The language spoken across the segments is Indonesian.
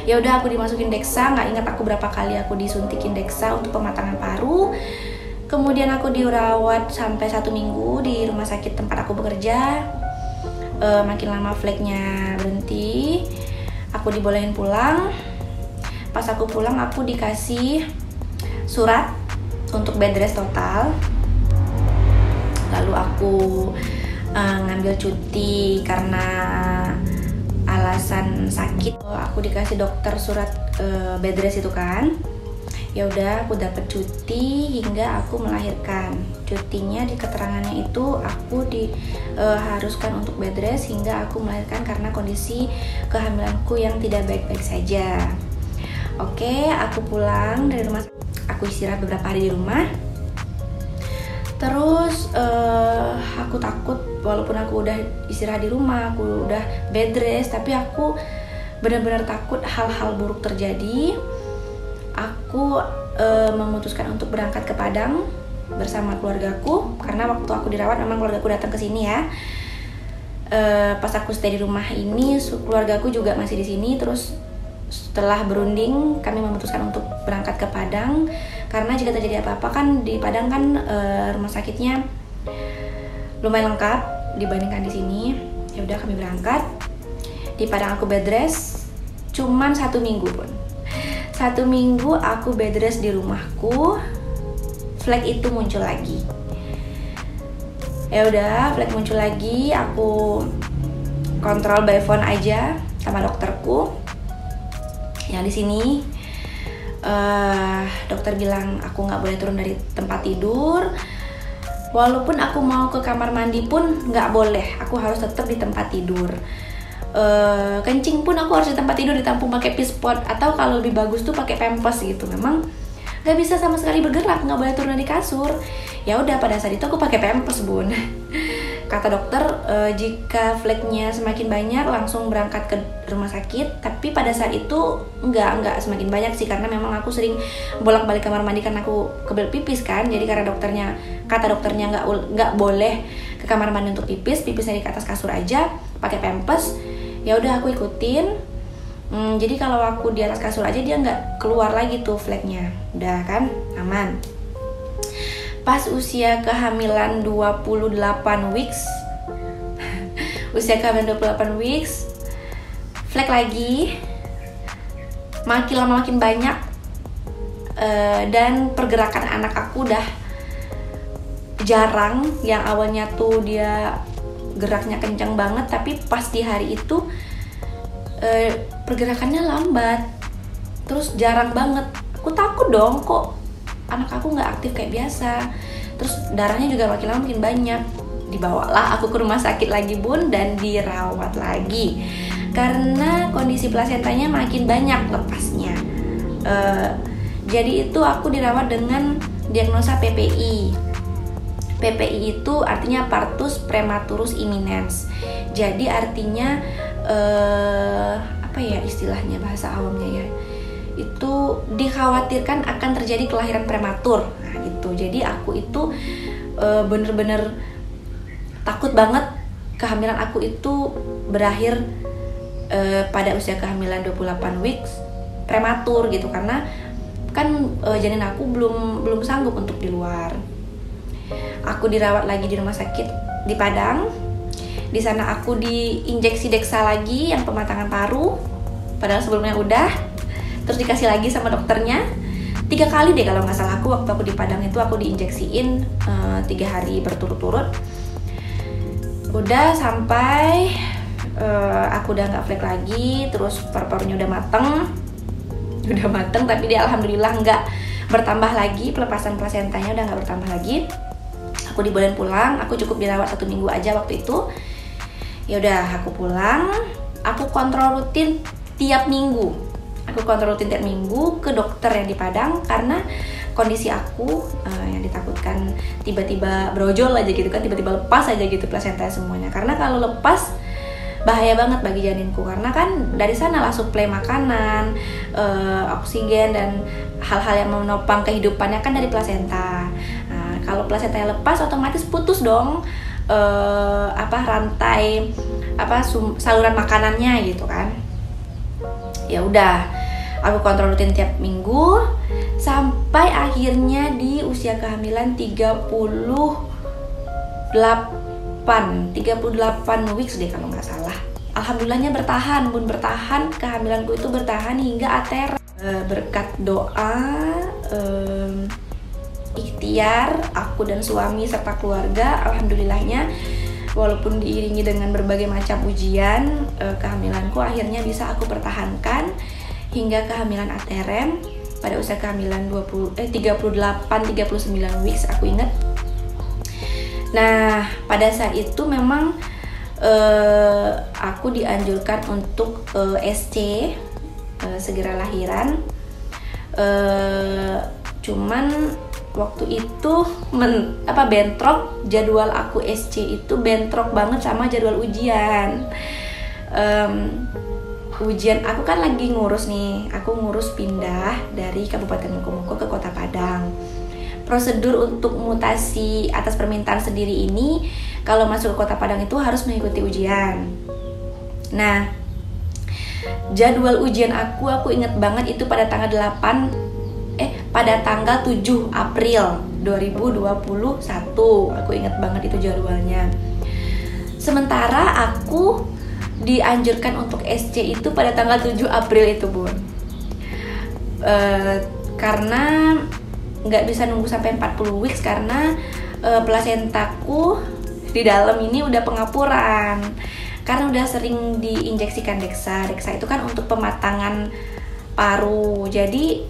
Ya udah aku dimasukin Dexa, nggak ingat aku berapa kali aku disuntikin Dexa untuk pematangan paru. Kemudian aku dirawat sampai 1 minggu di rumah sakit tempat aku bekerja. Makin lama fleknya berhenti, aku dibolehin pulang. Pas aku pulang aku dikasih surat untuk bed rest total. Lalu aku ngambil cuti karena alasan sakit. Aku dikasih dokter surat bed rest itu kan. Ya udah, aku dapat cuti hingga aku melahirkan. Cutinya di keterangannya itu aku diharuskan untuk bed rest hingga aku melahirkan karena kondisi kehamilanku yang tidak baik-baik saja. Oke, aku pulang dari rumah. Aku istirahat beberapa hari di rumah. Terus aku takut, walaupun aku udah istirahat di rumah, aku udah bed rest, tapi aku benar-benar takut hal-hal buruk terjadi. Aku memutuskan untuk berangkat ke Padang bersama keluargaku, karena waktu aku dirawat memang keluargaku datang ke sini ya. Pas aku stay di rumah ini, keluargaku juga masih di sini. Terus setelah berunding, kami memutuskan untuk berangkat ke Padang, karena jika terjadi apa-apa kan di Padang kan rumah sakitnya lumayan lengkap dibandingkan di sini. Ya udah, kami berangkat. Di Padang aku bed rest cuman 1 minggu pun. 1 minggu aku bed rest di rumahku, flek itu muncul lagi. Ya udah, flek muncul lagi, aku kontrol by phone aja sama dokterku. Yang di sini dokter bilang aku nggak boleh turun dari tempat tidur. Walaupun aku mau ke kamar mandi pun nggak boleh, aku harus tetap di tempat tidur. Kencing pun aku harus di tempat tidur, ditampung pakai pispot, atau kalau lebih bagus tuh pakai pampers gitu. Memang nggak bisa sama sekali bergerak, nggak boleh turun dari kasur. Ya udah, pada saat itu aku pakai pampers, bun. Kata dokter jika fleknya semakin banyak langsung berangkat ke rumah sakit. Tapi pada saat itu nggak semakin banyak sih, karena memang aku sering bolak-balik kamar mandi karena aku kebelet pipis kan. Jadi karena kata dokternya nggak boleh ke kamar mandi untuk pipisnya di atas kasur aja pakai pampers. Ya udah, aku ikutin. Jadi kalau aku di atas kasur aja dia nggak keluar lagi tuh fleknya. Udah kan, aman. Pas usia kehamilan 28 weeks usia kehamilan 28 weeks, flek lagi, makin lama makin banyak. Dan pergerakan anak aku udah jarang. Yang awalnya tuh dia geraknya kencang banget, tapi pas di hari itu pergerakannya lambat, terus jarang banget. Aku takut dong, kok anak aku nggak aktif kayak biasa. Terus darahnya juga makin lama makin banyak. Dibawalah aku ke rumah sakit lagi, bun, dan dirawat lagi karena kondisi plasentanya makin banyak lepasnya. Jadi itu aku dirawat dengan diagnosa PPI. PPI itu artinya partus prematurus imminens. Jadi artinya apa ya istilahnya, bahasa awamnya ya, itu dikhawatirkan akan terjadi kelahiran prematur. Nah gitu. Jadi aku itu bener-bener takut banget kehamilan aku itu berakhir pada usia kehamilan 28 weeks prematur gitu, karena kan janin aku belum sanggup untuk di luar. Aku dirawat lagi di rumah sakit di Padang. Di sana aku diinjeksi Dexa lagi yang pematangan paru, padahal sebelumnya udah. Terus dikasih lagi sama dokternya 3 kali deh kalau nggak salah. Waktu aku di Padang itu aku diinjeksiin 3 hari berturut-turut. Udah sampai aku udah nggak flek lagi. Terus paru-parunya udah mateng, tapi dia alhamdulillah nggak bertambah lagi, pelepasan plasentanya udah nggak bertambah lagi. Aku dibolehin pulang. Aku cukup dirawat 1 minggu aja waktu itu. Ya udah, aku pulang. Aku kontrol rutin tiap minggu. Ke dokter yang di Padang, karena kondisi aku yang ditakutkan tiba-tiba brojol aja gitu kan, tiba-tiba lepas aja gitu plasenta semuanya. Karena kalau lepas bahaya banget bagi janinku, karena kan dari sanalah suplai makanan, oksigen dan hal-hal yang menopang kehidupannya kan dari plasenta. Nah, kalau plasentanya lepas otomatis putus dong rantai saluran makanannya gitu kan. Ya udah, aku kontrol rutin tiap minggu sampai akhirnya di usia kehamilan 38 weeks deh kalau nggak salah. Alhamdulillahnya bertahan, Bun, bertahan. Kehamilanku itu bertahan hingga ATR. Berkat doa, ikhtiar aku dan suami serta keluarga, alhamdulillahnya walaupun diiringi dengan berbagai macam ujian, kehamilanku akhirnya bisa aku pertahankan hingga kehamilan ATRM pada usia kehamilan 38-39 weeks aku ingat. Nah, pada saat itu memang aku dianjurkan untuk SC, segera lahiran. Cuman waktu itu bentrok jadwal aku SC itu bentrok banget sama jadwal ujian. Ujian aku kan lagi ngurus nih, aku ngurus pindah dari Kabupaten Mukomuko ke Kota Padang. Prosedur untuk mutasi atas permintaan sendiri ini kalau masuk ke Kota Padang itu harus mengikuti ujian. Nah, jadwal ujian aku ingat banget itu pada tanggal 7 April 2021. Aku ingat banget itu jadwalnya. Sementara aku dianjurkan untuk SC itu pada tanggal 7 April itu, Bun. Karena nggak bisa nunggu sampai 40 weeks karena plasentaku di dalam ini udah pengapuran. Karena udah sering diinjeksikan Dexa. Dexa itu kan untuk pematangan paru. Jadi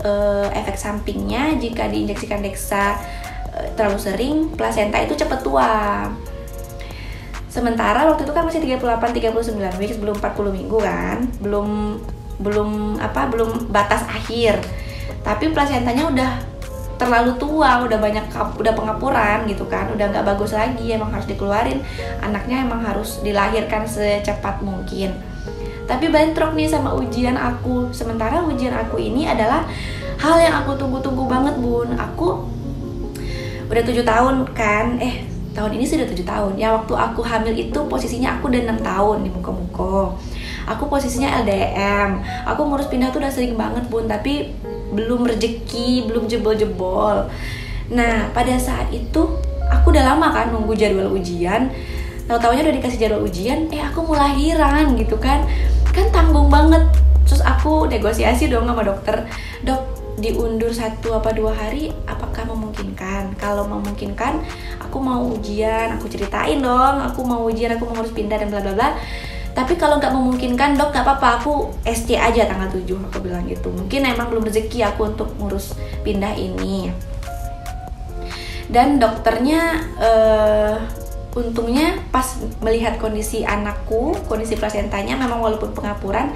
efek sampingnya jika diinjeksikan Dexa terlalu sering, plasenta itu cepet tua. Sementara waktu itu kan masih 38-39 weeks, belum 40 minggu kan, belum batas akhir. Tapi plasentanya udah terlalu tua, udah pengapuran gitu kan, udah nggak bagus lagi, emang harus dikeluarin. Anaknya emang harus dilahirkan secepat mungkin. Tapi bentrok nih sama ujian aku. Sementara ujian aku ini adalah hal yang aku tunggu-tunggu banget, Bun. Aku udah 7 tahun kan, tahun ini sudah 7 tahun. Ya waktu aku hamil itu posisinya aku udah 6 tahun di Muko-Muko. Aku posisinya LDM. Aku ngurus pindah tuh udah sering banget, Bun, tapi belum rezeki, belum jebol-jebol. Nah, pada saat itu aku udah lama kan nunggu jadwal ujian. Tahu-taunya udah dikasih jadwal ujian, aku mau lahiran gitu kan. Kan tanggung banget. Terus aku negosiasi dong sama dokter. Dok, diundur 1 apa 2 hari, apakah memungkinkan? Kalau memungkinkan, aku mau ujian. Aku ceritain dong, aku mau ujian, aku mau ngurus pindah dan bla bla bla. Tapi kalau nggak memungkinkan, dok, nggak apa-apa, aku SC aja tanggal 7, aku bilang gitu. Mungkin emang belum rezeki aku untuk ngurus pindah ini. Dan dokternya untungnya pas melihat kondisi anakku, kondisi plasentanya memang walaupun pengapuran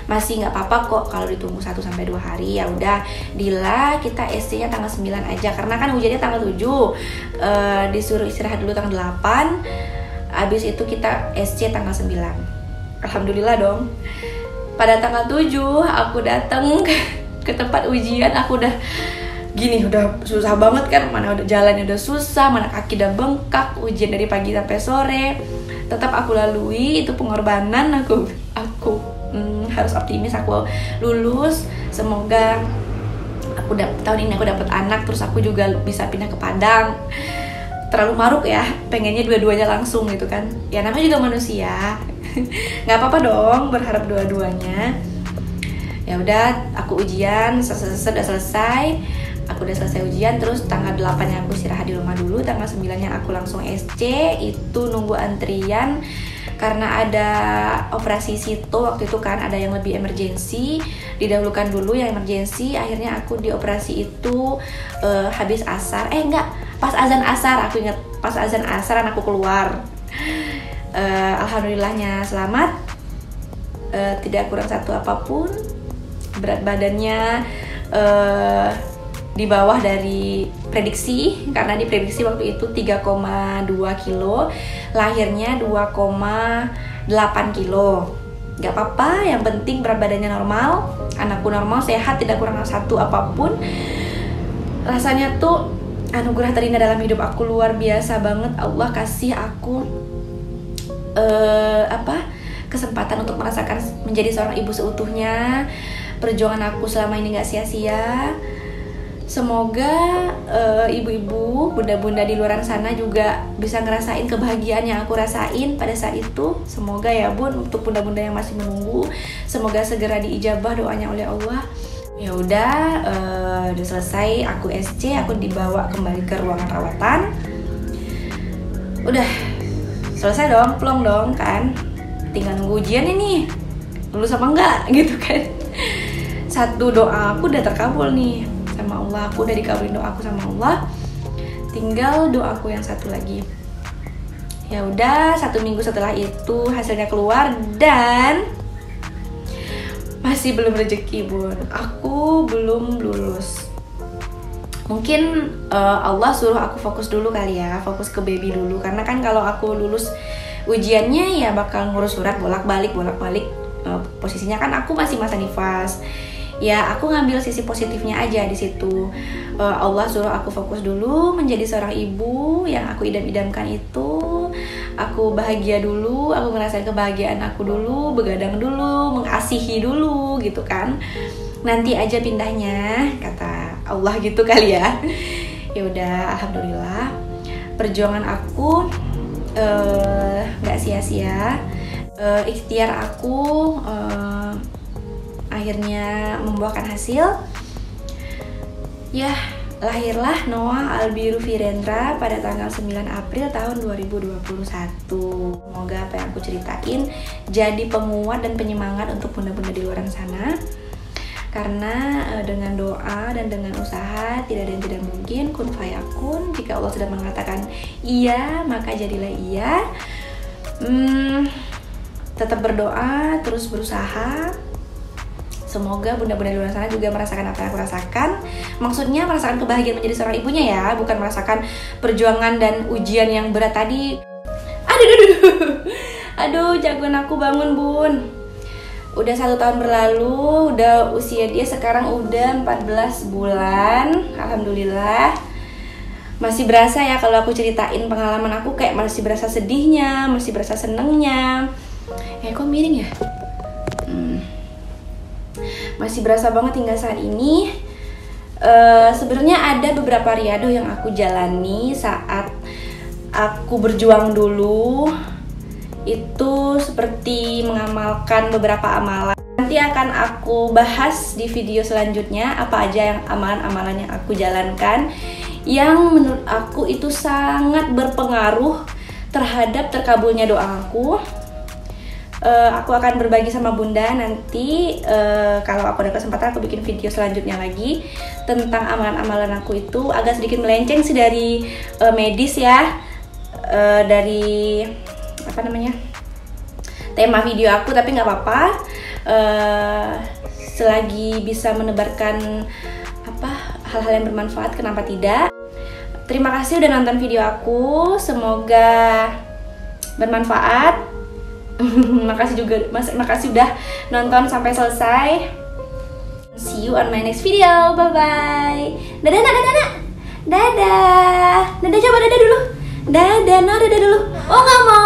masih nggak apa-apa kok kalau ditunggu 1-2 hari. Ya udah, Dila, kita SC-nya tanggal 9 aja karena kan ujiannya tanggal 7. Disuruh istirahat dulu tanggal 8. Habis itu kita SC tanggal 9. Alhamdulillah dong. Pada tanggal 7 aku datang ke tempat ujian, aku udah gini, udah susah banget kan, mana udah jalannya udah susah, mana kaki udah bengkak, ujian dari pagi sampai sore. Tetap aku lalui, itu pengorbanan. Aku harus optimis, aku lulus. Semoga tahun ini aku dapat anak, terus aku juga bisa pindah ke Padang. Terlalu maruk ya, pengennya dua-duanya langsung gitu kan. Ya namanya juga manusia. Nggak apa-apa dong berharap dua-duanya. Ya udah, aku ujian sudah selesai. Aku udah selesai ujian, terus tanggal 8-nya aku istirahat di rumah dulu, tanggal 9-nya aku langsung SC. Itu nunggu antrian karena ada operasi sito waktu itu kan, ada yang lebih emergency, didahulukan dulu yang emergency. Akhirnya aku dioperasi itu habis asar, pas azan asar. Aku ingat pas azan asar anakku keluar. Alhamdulillahnya selamat, tidak kurang satu apapun. Berat badannya di bawah dari prediksi, karena diprediksi waktu itu 3,2 kilo, lahirnya 2,8 kilo. Gak apa-apa, yang penting berat badannya normal, anakku normal, sehat, tidak kurang satu apapun. Rasanya tuh anugerah terindah dalam hidup aku, luar biasa banget. Allah kasih aku kesempatan untuk merasakan menjadi seorang ibu seutuhnya. Perjuangan aku selama ini gak sia-sia. Semoga ibu-ibu, bunda-bunda di luar sana juga bisa ngerasain kebahagiaan yang aku rasain pada saat itu. Semoga ya bun, untuk bunda-bunda yang masih menunggu, semoga segera diijabah doanya oleh Allah. Ya udah selesai aku SC, aku dibawa kembali ke ruangan rawatan. Udah selesai dong, plong dong kan. Tinggal nunggu ujian ini, lulus apa enggak gitu kan. Satu doa aku udah terkabul nih sama Allah, aku udah dikabulin doaku sama Allah. Tinggal doaku yang satu lagi. Ya udah, 1 minggu setelah itu hasilnya keluar dan masih belum rezeki bun. Aku belum lulus. Mungkin Allah suruh aku fokus dulu kali ya, fokus ke baby dulu. Karena kan kalau aku lulus ujiannya ya bakal ngurus surat bolak-balik. Posisinya kan aku masih masa nifas. Ya aku ngambil sisi positifnya aja di situ. Allah suruh aku fokus dulu menjadi seorang ibu yang aku idam-idamkan itu. Aku bahagia dulu, aku ngerasain kebahagiaan aku dulu, begadang dulu, mengasihi dulu gitu kan. Nanti aja pindahnya, kata Allah gitu kali ya. Ya udah, alhamdulillah perjuangan aku nggak sia-sia. Ikhtiar aku akhirnya membuahkan hasil. Ya, lahirlah Noah Albiru Virendra pada tanggal 9 April tahun 2021. Semoga apa yang aku ceritain jadi penguat dan penyemangat untuk bunda-bunda di luar sana. Karena dengan doa dan dengan usaha tidak ada yang tidak mungkin. Kun fayakun. Jika Allah sudah mengatakan iya, maka jadilah iya. Tetap berdoa, terus berusaha. Semoga bunda-bunda di luar sana juga merasakan apa yang aku rasakan. Maksudnya merasakan kebahagiaan menjadi seorang ibunya ya, bukan merasakan perjuangan dan ujian yang berat tadi. Aduh, jagoan aku bangun bun. Udah 1 tahun berlalu, udah usia dia sekarang udah 14 bulan. Alhamdulillah. Masih berasa ya kalau aku ceritain pengalaman aku, kayak masih berasa sedihnya, masih berasa senengnya. Kok miring ya? Masih berasa banget hingga saat ini. Sebenarnya ada beberapa riadoh yang aku jalani saat aku berjuang dulu. Itu seperti mengamalkan beberapa amalan. Nanti akan aku bahas di video selanjutnya apa aja yang amalan-amalan yang aku jalankan yang menurut aku itu sangat berpengaruh terhadap terkabulnya doaku. Aku akan berbagi sama bunda nanti. Kalau aku ada kesempatan aku bikin video selanjutnya lagi tentang amalan-amalan aku itu. Agak sedikit melenceng sih dari medis ya, dari apa namanya, tema video aku, tapi nggak apa-apa. Selagi bisa menebarkan hal-hal yang bermanfaat, kenapa tidak. Terima kasih udah nonton video aku, semoga bermanfaat. Makasih udah nonton sampai selesai. See you on my next video. Bye bye. Dadah nak, dadah. Dadah, coba dadah dulu. Dadah, no, dadah dulu. Oh nggak mau.